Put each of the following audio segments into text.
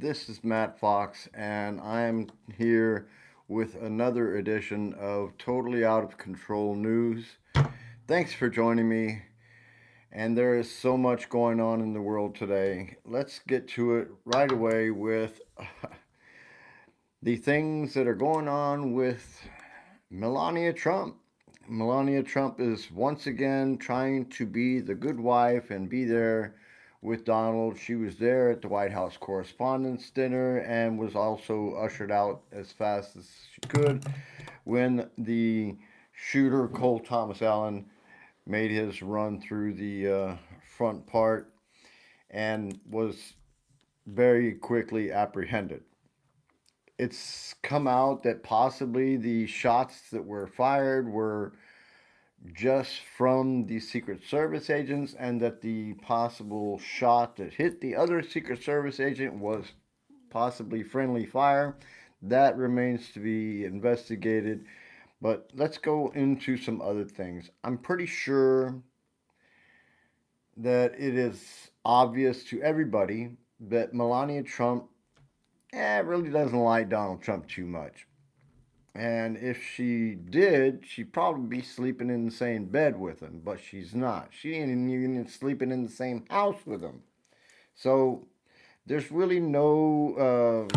This is Matt Fox, and I'm here with another edition of Totally Out of Control News. Thanks for joining me, and there is so much going on in the world today. Let's get to it right away with the things that are going on with Melania Trump. Melania Trump is once again trying to be the good wife and be there with Donald. She was there at the White House Correspondents' Dinner and was also ushered out as fast as she could when the shooter, Cole Thomas Allen, made his run through the front part and was very quickly apprehended. It's come out that possibly the shots that were fired were just from the Secret Service agents, and that the possible shot that hit the other Secret Service agent was possibly friendly fire. That remains to be investigated. But let's go into some other things. I'm pretty sure that it is obvious to everybody that Melania Trump really doesn't like Donald Trump too much. And if she did, she'd probably be sleeping in the same bed with him, but she's not. She ain't even sleeping in the same house with him. So there's really no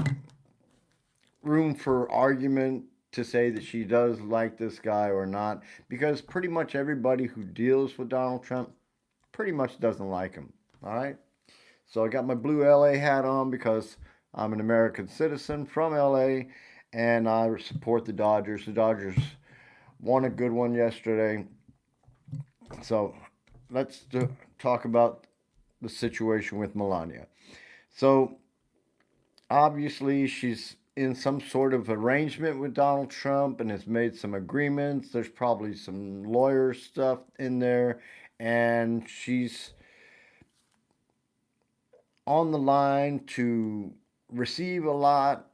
room for argument to say that she does like this guy or not, because pretty much everybody who deals with Donald Trump pretty much doesn't like him. All right? So I got my blue LA hat on because I'm an American citizen from LA and I support the Dodgers. The Dodgers won a good one yesterday. So let's talk about the situation with Melania. So obviously, she's in some sort of arrangement with Donald Trump and has made some agreements. There's probably some lawyer stuff in there, and she's on the line to receive a lot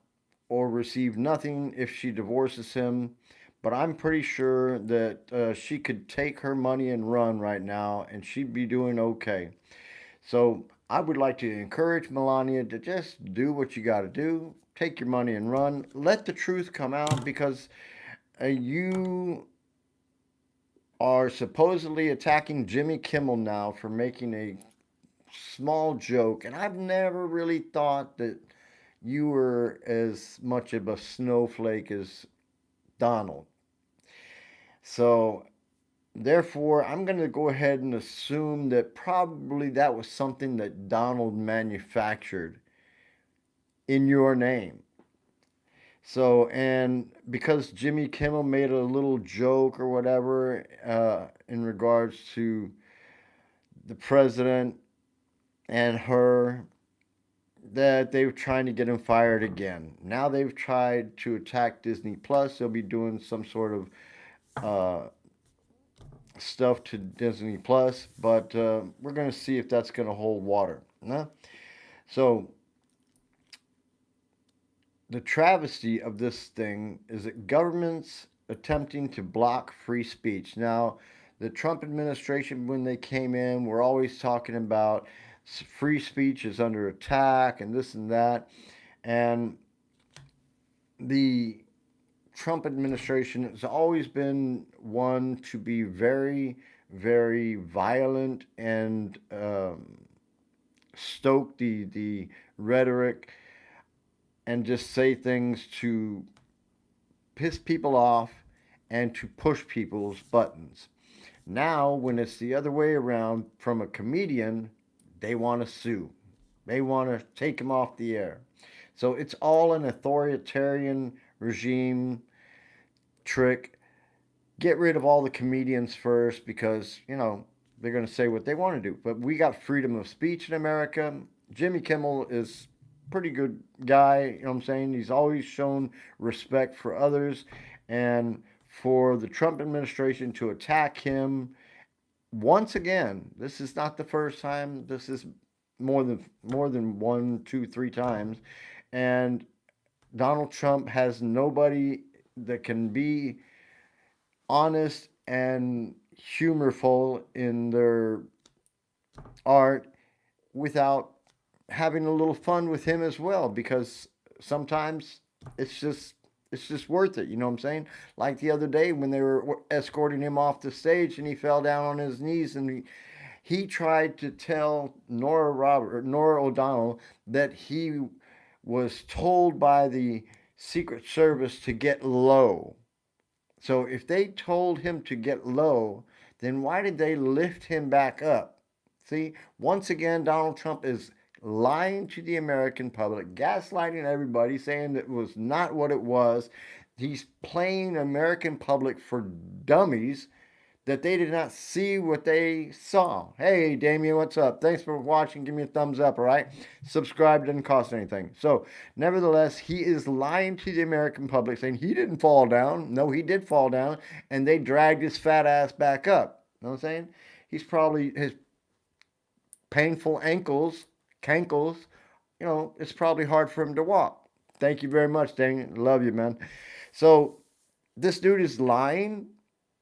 or receive nothing if she divorces him. But I'm pretty sure that she could take her money and run right now, and she'd be doing okay. So I would like to encourage Melania to just do what you got to do. Take your money and run. Let the truth come out, because you are supposedly attacking Jimmy Kimmel now for making a small joke, and I've never really thought that you were as much of a snowflake as Donald. So, therefore, I'm going to go ahead and assume that probably that was something that Donald manufactured in your name. So, and because Jimmy Kimmel made a little joke or whatever in regards to the president and her, that they were trying to get him fired again. Now they've tried to attack Disney Plus. They'll be doing some sort of uh, stuff to Disney Plus, but we're going to see if that's going to hold water. Huh? So the travesty of this thing is that governments attempting to block free speech. Now, the Trump administration, when they came in, were always talking about free speech is under attack and this and that. And the Trump administration has always been one to be very, very violent and stoke the rhetoric and just say things to piss people off and to push people's buttons. Now, when it's the other way around from a comedian, they want to sue. They want to take him off the air. So it's all an authoritarian regime trick. Get rid of all the comedians first, because, they're going to say what they want to do. But we got freedom of speech in America. Jimmy Kimmel is pretty good guy, you know what I'm saying? He's always shown respect for others, and for the Trump administration to attack him once again, this is not the first time. This is more than one, two, three times, and Donald Trump has nobody that can be honest and humorful in their art without having a little fun with him as well, because sometimes it's just it's just worth it. You know what I'm saying? Like the other day when they were escorting him off the stage and he fell down on his knees and he tried to tell Nora O'Donnell that he was told by the Secret Service to get low. So if they told him to get low, then why did they lift him back up? See, once again, Donald Trump is lying to the American public, gaslighting everybody, saying that it was not what it was. He's playing American public for dummies, that they did not see what they saw. Hey, Damien, what's up? Thanks for watching. Give me a thumbs up, all right? Subscribe doesn't cost anything. So, nevertheless, he is lying to the American public, saying he didn't fall down. No, he did fall down, and they dragged his fat ass back up. You know what I'm saying? He's probably, his painful ankles, cankles, it's probably hard for him to walk. Thank you very much, Damien. Love you, man. So, this dude is lying,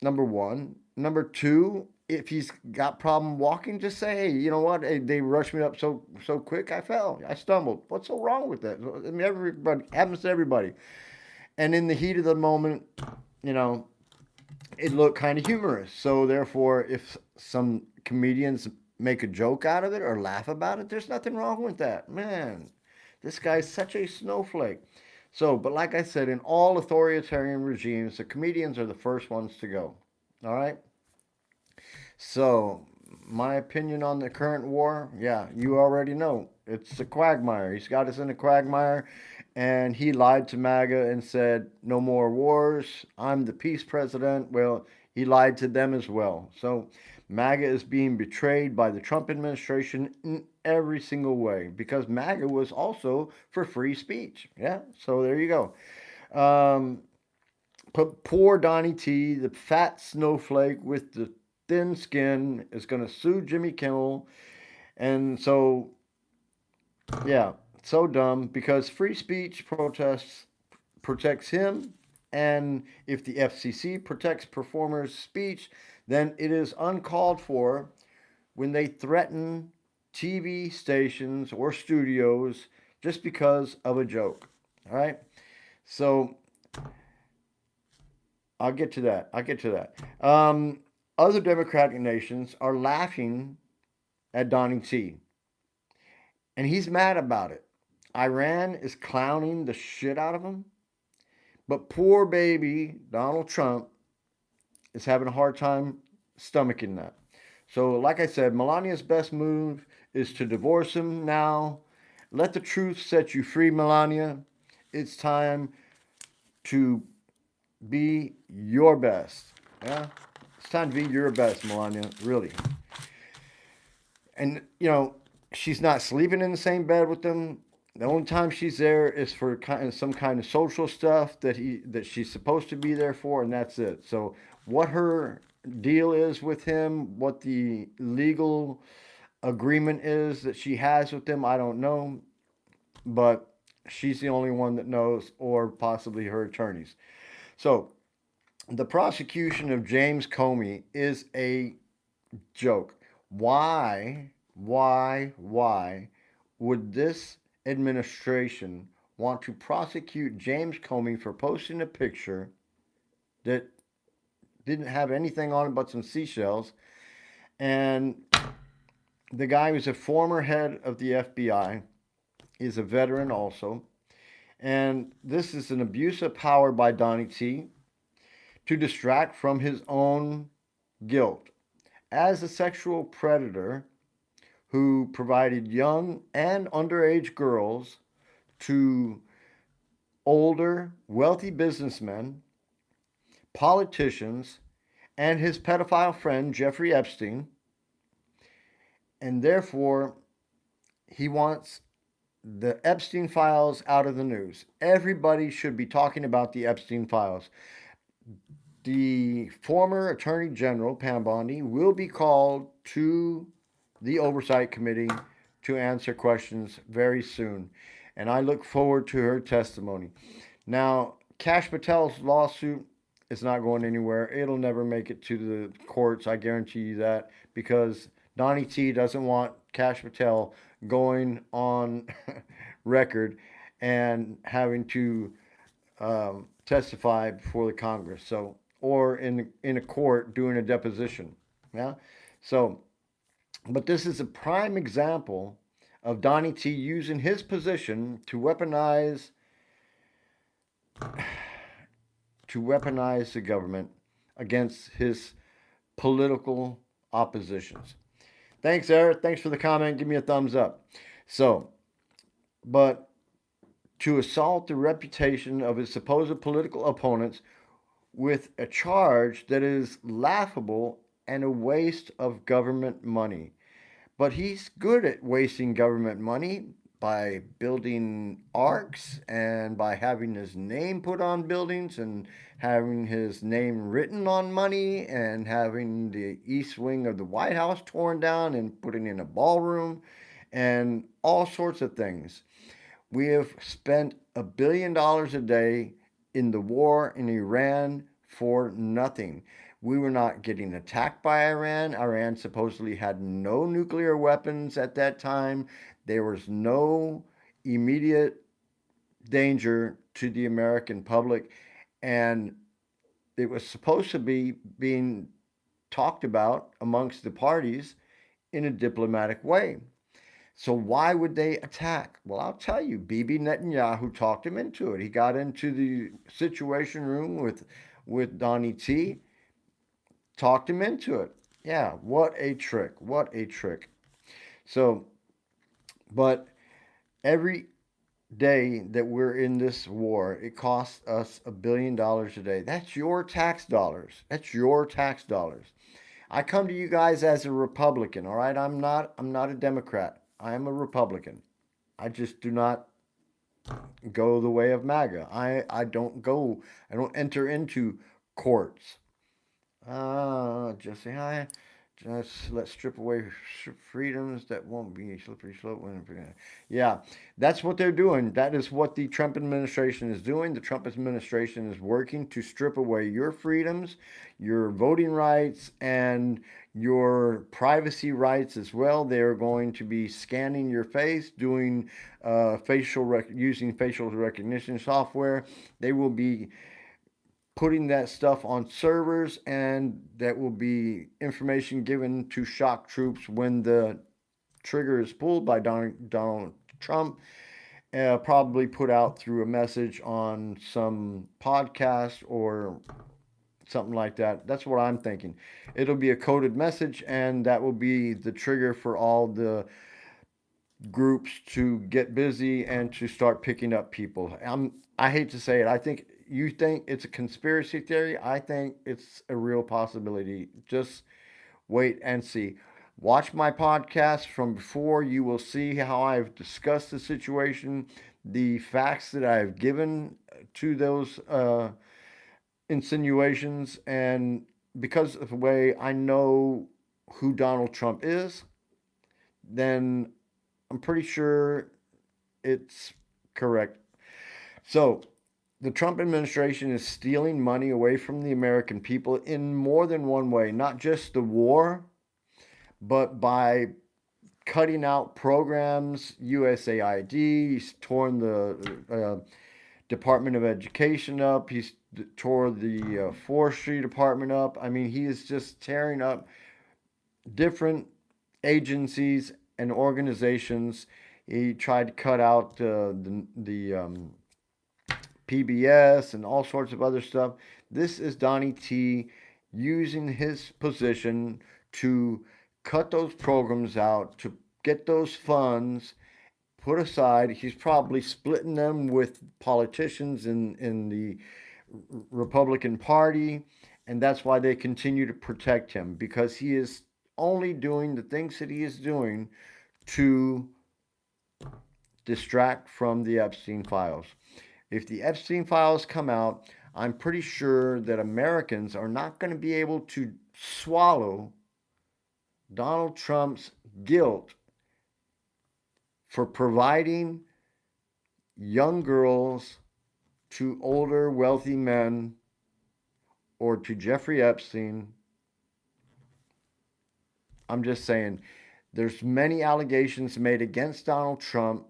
number one. Number two, if he's got problem walking, just say, hey, you know what? Hey, they rushed me up so quick, I fell, I stumbled. What's so wrong with that? I mean, everybody happens to everybody. And in the heat of the moment, you know, it looked kind of humorous. So therefore, if some comedians make a joke out of it or laugh about it, there's nothing wrong with that. Man, this guy's such a snowflake. So, but like I said, in all authoritarian regimes, the comedians are the first ones to go. All right? So, my opinion on the current war, yeah, you already know. It's a quagmire. He's got us in a quagmire, and he lied to MAGA and said, no more wars. I'm the peace president. Well, he lied to them as well. So, MAGA is being betrayed by the Trump administration in every single way, because MAGA was also for free speech. Yeah, so there you go. Um, but poor Donnie T, the fat snowflake with the thin skin, is going to sue Jimmy Kimmel. And so, yeah, so dumb, because free speech protests protects him. And if the FCC protects performers' speech, then it is uncalled for when they threaten TV stations or studios just because of a joke. All right? So I'll get to that. I'll get to that. Other democratic nations are laughing at Donnie T, and he's mad about it. Iran is clowning the shit out of him, but poor baby Donald Trump is having a hard time stomaching that. So, like I said, Melania's best move is to divorce him now. Let the truth set you free, Melania. It's time to be your best. Yeah? It's time to be your best, Melania, really. And, she's not sleeping in the same bed with them. The only time she's there is for some kind of social stuff that she's supposed to be there for, and that's it. So, what her deal is with him, what the legal agreement is that she has with him, I don't know. But she's the only one that knows, or possibly her attorneys. So, the prosecution of James Comey is a joke. Why would this administration want to prosecute James Comey for posting a picture that didn't have anything on it but some seashells? And the guy who's a former head of the FBI is a veteran also. And this is an abuse of power by Donnie T to distract from his own guilt as a sexual predator who provided young and underage girls to older, wealthy businessmen, politicians, and his pedophile friend, Jeffrey Epstein. And therefore, he wants the Epstein files out of the news. Everybody should be talking about the Epstein files. The former Attorney General, Pam Bondi, will be called to the Oversight Committee to answer questions very soon. And I look forward to her testimony. Now, Kash Patel's lawsuit is not going anywhere. It'll never make it to the courts, I guarantee you that, because Donnie T doesn't want Kash Patel going on record and having to testify before the Congress. So, or in a court doing a deposition. Yeah. So, but this is a prime example of Donnie T using his position to weaponize the government against his political oppositions. Thanks, Eric. Thanks for the comment. Give me a thumbs up. So, but to assault the reputation of his supposed political opponents with a charge that is laughable and a waste of government money. But he's good at wasting government money by building arcs and by having his name put on buildings and having his name written on money and having the east wing of the White House torn down and putting in a ballroom and all sorts of things. We have spent $1 billion a day in the war in Iran for nothing. We were not getting attacked by Iran. Iran supposedly had no nuclear weapons at that time. There was no immediate danger to the American public. And it was supposed to be being talked about amongst the parties in a diplomatic way. So why would they attack? Well, I'll tell you, Bibi Netanyahu talked him into it. He got into the situation room with Donnie T, talked him into it. Yeah, what a trick. What a trick. So, but every day that we're in this war, it costs us $1 billion a day. That's your tax dollars. That's your tax dollars. I come to you guys as a Republican, all right? I'm not a Democrat. I am a Republican. I just do not go the way of MAGA. I don't enter into courts. Jesse, hi. Just let's strip away freedoms that won't be a slippery slope. Yeah, that's what they're doing. That is what the Trump administration is doing. The Trump administration is working to strip away your freedoms, your voting rights, and your privacy rights as well. They're going to be scanning your face, doing using facial recognition software. They will be putting that stuff on servers, and that will be information given to shock troops when the trigger is pulled by Donald Trump. Probably put out through a message on some podcast or something like that. That's what I'm thinking. It'll be a coded message, and that will be the trigger for all the groups to get busy and to start picking up people. I hate to say it. I think you think it's a conspiracy theory. I think it's a real possibility. Just wait and see. Watch my podcast from before. You will see how I've discussed the situation, the facts that I've given to those insinuations, and because of the way I know who Donald Trump is, then I'm pretty sure it's correct. So, the Trump administration is stealing money away from the American people in more than one way, not just the war, but by cutting out programs, USAID. He's torn the Department of Education up. He's tore the Forestry Department up. I mean, he is just tearing up different agencies and organizations. He tried to cut out the PBS and all sorts of other stuff. This is Donnie T using his position to cut those programs out, to get those funds put aside. He's probably splitting them with politicians in the Republican Party, and that's why they continue to protect him, because he is only doing the things that he is doing to distract from the Epstein files. If the Epstein files come out, I'm pretty sure that Americans are not going to be able to swallow Donald Trump's guilt for providing young girls to older wealthy men or to Jeffrey Epstein. I'm just saying, There's many allegations made against Donald Trump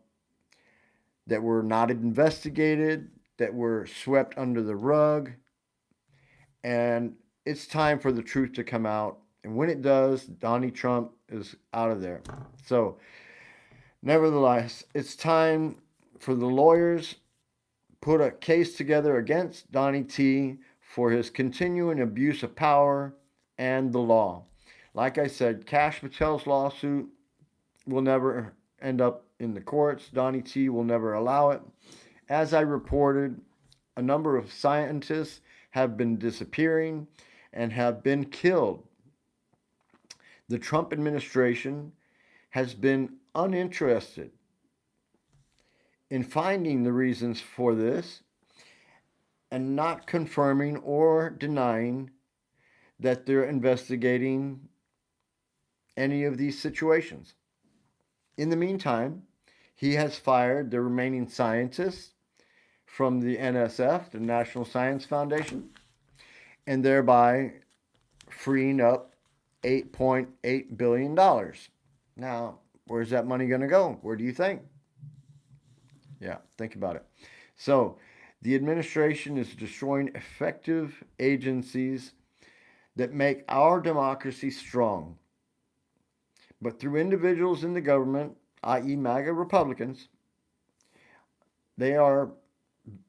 that were not investigated, that were swept under the rug, and it's time for the truth to come out. And when it does, Donnie Trump is out of there. So, nevertheless, it's time for the lawyers put a case together against Donnie T for his continuing abuse of power and the law. Like I said, Kash Patel's lawsuit will never end up in the courts. Donnie T will never allow it. As I reported, a number of scientists have been disappearing and have been killed. The Trump administration has been uninterested in finding the reasons for this and not confirming or denying that they're investigating any of these situations. In the meantime, he has fired the remaining scientists from the NSF, the National Science Foundation, and thereby freeing up $8.8 billion. Now, where's that money going to go? Where do you think? Yeah, think about it. So, the administration is destroying effective agencies that make our democracy strong. But through individuals in the government, i.e., MAGA Republicans, they are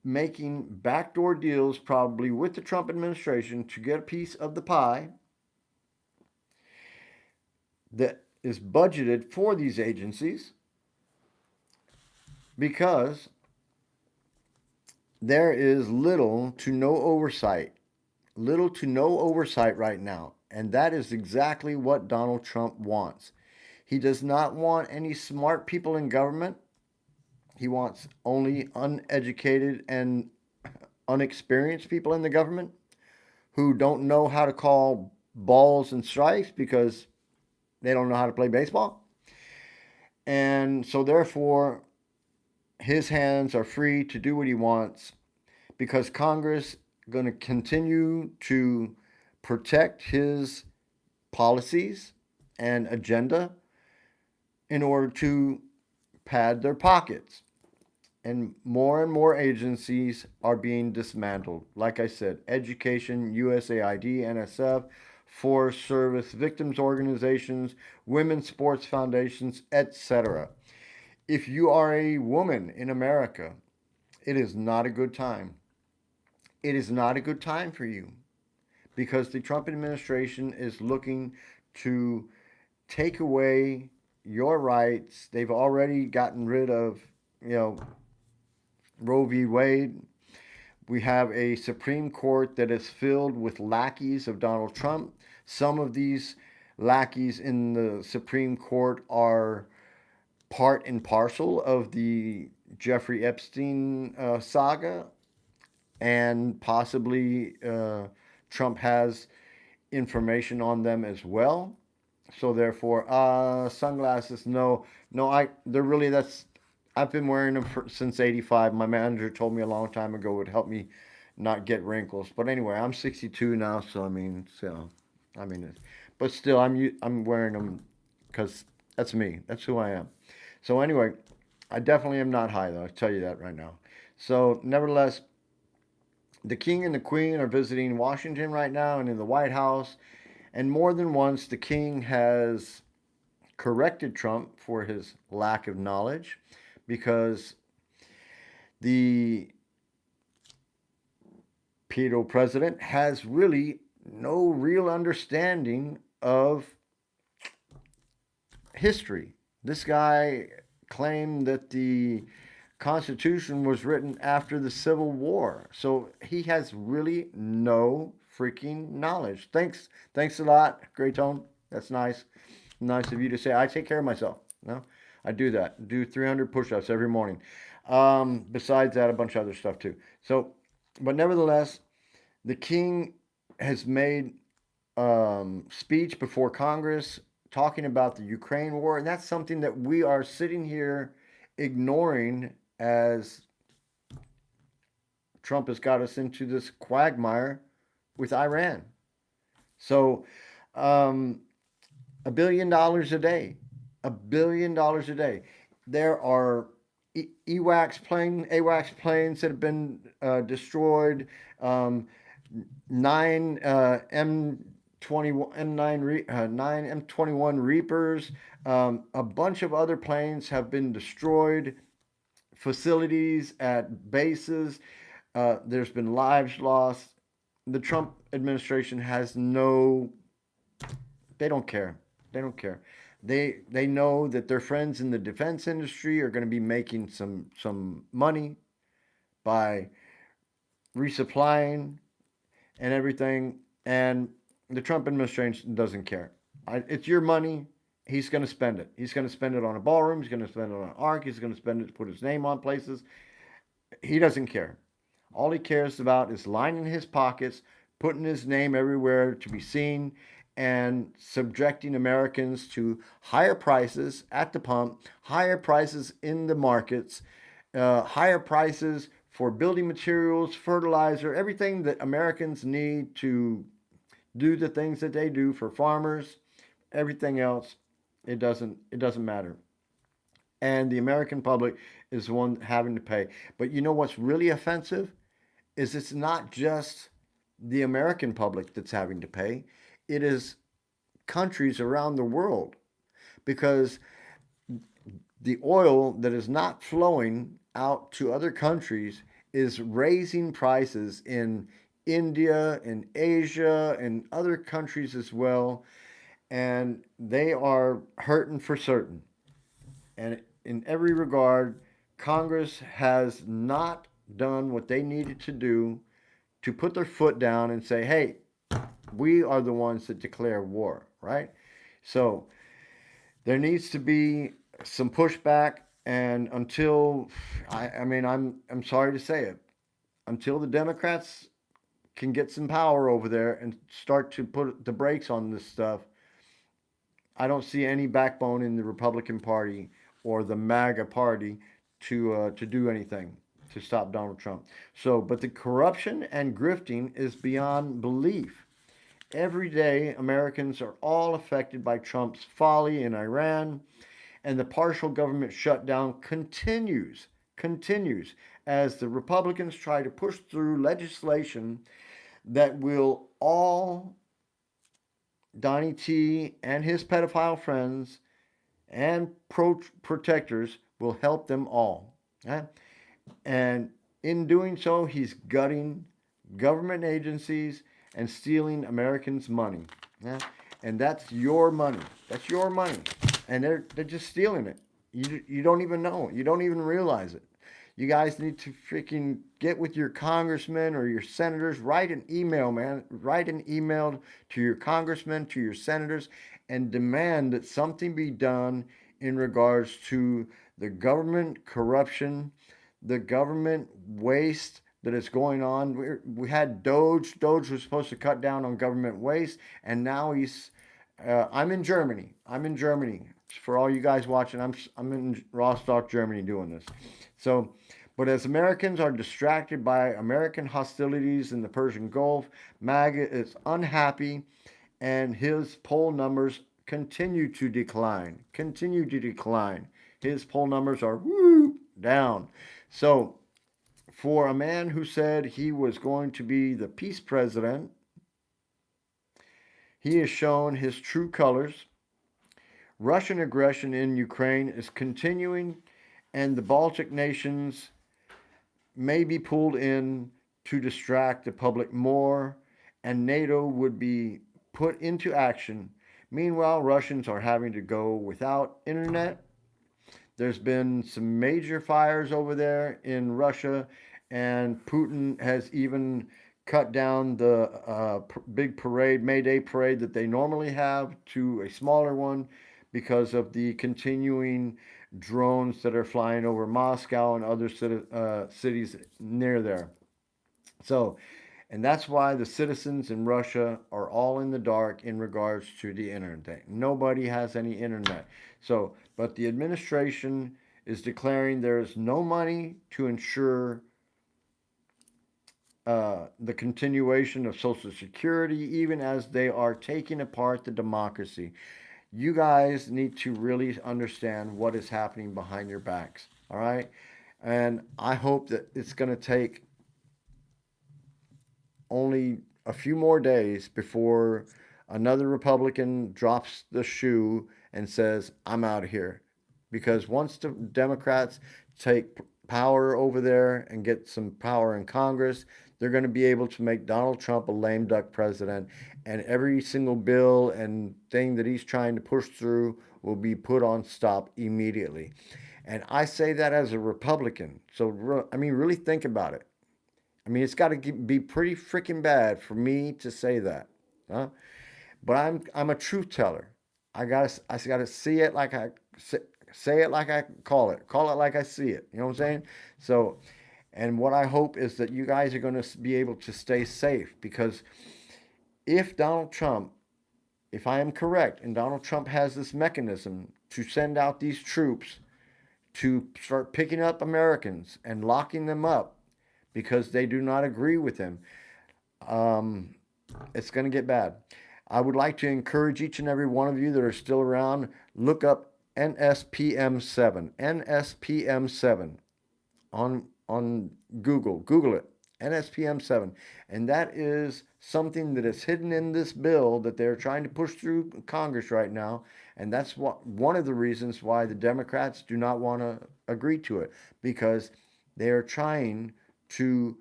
making backdoor deals probably with the Trump administration to get a piece of the pie that is budgeted for these agencies because there is little to no oversight. Little to no oversight right now. And that is exactly what Donald Trump wants. He does not want any smart people in government. He wants only uneducated and unexperienced people in the government who don't know how to call balls and strikes because they don't know how to play baseball. And so, therefore, his hands are free to do what he wants because Congress is going to continue to protect his policies and agenda in order to pad their pockets. And more agencies are being dismantled. Like I said, education, USAID, NSF, Forest Service, victims organizations, women's sports foundations, etc. If you are a woman in America, it is not a good time. It is not a good time for you because the Trump administration is looking to take away your rights. They've already gotten rid of, Roe v. Wade. We have a Supreme Court that is filled with lackeys of Donald Trump. Some of these lackeys in the Supreme Court are part and parcel of the Jeffrey Epstein saga, and possibly Trump has information on them as well. So therefore, sunglasses, no, they're really, I've been wearing them since '85. My manager told me a long time ago it would help me not get wrinkles. But anyway, I'm 62 now, so but still, I'm wearing them because that's me. That's who I am. So anyway, I definitely am not high though. I tell you that right now. So nevertheless, the king and the queen are visiting Washington right now and in the White House. And more than once, the king has corrected Trump for his lack of knowledge because the pedo president has really no real understanding of history. This guy claimed that the Constitution was written after the Civil War. So he has really no freaking knowledge. Thanks a lot, Great Tone. That's nice. Nice of you to say. I take care of myself. No, I do that. Do 300 push-ups every morning. Besides that, a bunch of other stuff too. So, but nevertheless, the king has made speech before Congress talking about the Ukraine war, and that's something that we are sitting here ignoring as Trump has got us into this quagmire with Iran. So, $1 billion a day. $1 billion a day. There are AWACS planes that have been destroyed. Um, nine nine M21 Reapers. A bunch of other planes have been destroyed. Facilities at bases. There's been lives lost. The Trump administration has no. They don't care. They don't care. They know that their friends in the defense industry are going to be making some money by resupplying and everything, and the Trump administration doesn't care. It's your money. He's going to spend it. He's going to spend it on a ballroom. He's going to spend it on an arc. He's going to spend it to put his name on places. He doesn't care. All he cares about is lining his pockets, putting his name everywhere to be seen, and subjecting Americans to higher prices at the pump, higher prices in the markets, higher prices for building materials, fertilizer, everything that Americans need to do the things that they do for farmers, everything else. It doesn't matter. And the American public is the one having to pay. But you know what's really offensive is it's not just the American public that's having to pay. It is countries around the world because the oil that is not flowing out to other countries is raising prices in India and Asia and other countries as well. And they are hurting for certain. And in every regard, Congress has not done what they needed to do to put their foot down and say, hey, we are the ones that declare war, right? So there needs to be some pushback, and until I mean, I'm sorry to say it, until the Democrats can get some power over there and start to put the brakes on this stuff, I don't see any backbone in the Republican Party or the MAGA Party to do anything to stop Donald Trump. So, but the corruption and grifting is beyond belief. Every day, Americans are all affected by Trump's folly in Iran, and the partial government shutdown continues as the Republicans try to push through legislation that will all Donnie T and his pedophile friends and protectors will help them all. Okay? And in doing so, he's gutting government agencies and stealing Americans' money. Yeah? And that's your money. That's your money. And they're just stealing it. You don't even know. You don't even realize it. You guys need to freaking get with your congressmen or your senators. Write an email, man. Write an email to your congressmen, to your senators, and demand that something be done in regards to the government corruption, the government waste that is going on. We had Doge. Doge was supposed to cut down on government waste, and now he's. I'm in Germany. I'm in Germany. For all you guys watching, I'm in Rostock, Germany, doing this. So, but as Americans are distracted by American hostilities in the Persian Gulf, MAGA is unhappy, and his poll numbers continue to decline. Continue to decline. His poll numbers are down. So, for a man who said he was going to be the peace president, he has shown his true colors. Russian aggression in Ukraine is continuing, and the Baltic nations may be pulled in to distract the public more, and NATO would be put into action. Meanwhile, Russians are having to go without internet. There's been some major fires over there in Russia, and Putin has even cut down the big parade, May Day parade that they normally have to a smaller one because of the continuing drones that are flying over Moscow and other cities near there. So, and that's why the citizens in Russia are all in the dark in regards to the internet. Nobody has any internet. So, but the administration is declaring there is no money to ensure the continuation of Social Security, even as they are taking apart the democracy. You guys need to really understand what is happening behind your backs. All right. And I hope that it's going to take only a few more days before another Republican drops the shoe and says, I'm out of here. Because once the Democrats take power over there and get some power in Congress, they're going to be able to make Donald Trump a lame duck president. And every single bill and thing that he's trying to push through will be put on stop immediately. And I say that as a Republican. So, I mean, really think about it. I mean, it's got to be pretty freaking bad for me to say that, huh? But I'm a truth teller. I gotta see it like I say it like I call it like I see it. You know what I'm saying? So, and what I hope is that you guys are going to be able to stay safe because if Donald Trump, if I am correct, and Donald Trump has this mechanism to send out these troops to start picking up Americans and locking them up because they do not agree with him, um, it's going to get bad. I would like to encourage each and every one of you that are still around, look up NSPM7. NSPM7 on Google. Google it. NSPM7. And that is something that is hidden in this bill that they're trying to push through Congress right now. And that's one of the reasons why the Democrats do not want to agree to it, because they are trying to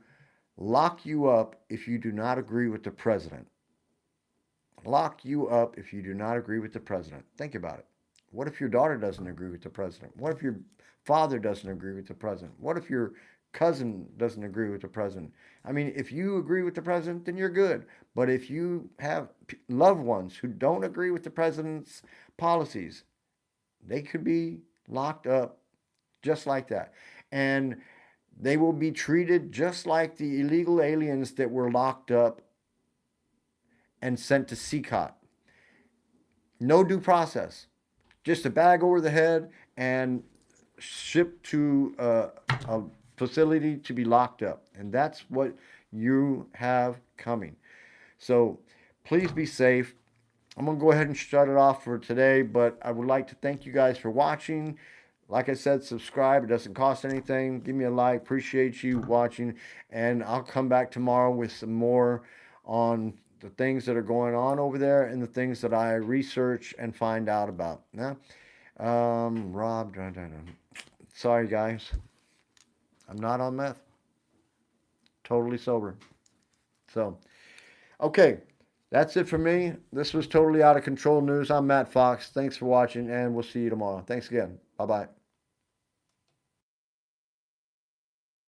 lock you up if you do not agree with the president. Lock you up if you do not agree with the president. Think about it. What if your daughter doesn't agree with the president? What if your father doesn't agree with the president? What if your cousin doesn't agree with the president? I mean, if you agree with the president, then you're good. But if you have loved ones who don't agree with the president's policies, they could be locked up just like that. And they will be treated just like the illegal aliens that were locked up and sent to CCOT. No due process, just a bag over the head and shipped to a facility to be locked up. And that's what you have coming. So please be safe. I'm going to go ahead and shut it off for today, but I would like to thank you guys for watching. Like I said, subscribe. It doesn't cost anything. Give me a like. Appreciate you watching. And I'll come back tomorrow with some more on the things that are going on over there and the things that I research and find out about. Yeah? Rob, sorry guys. I'm not on meth. Totally sober. So, okay. That's it for me. This was Totally Out of Control News. I'm Matt Fox. Thanks for watching, and we'll see you tomorrow. Thanks again. Bye bye.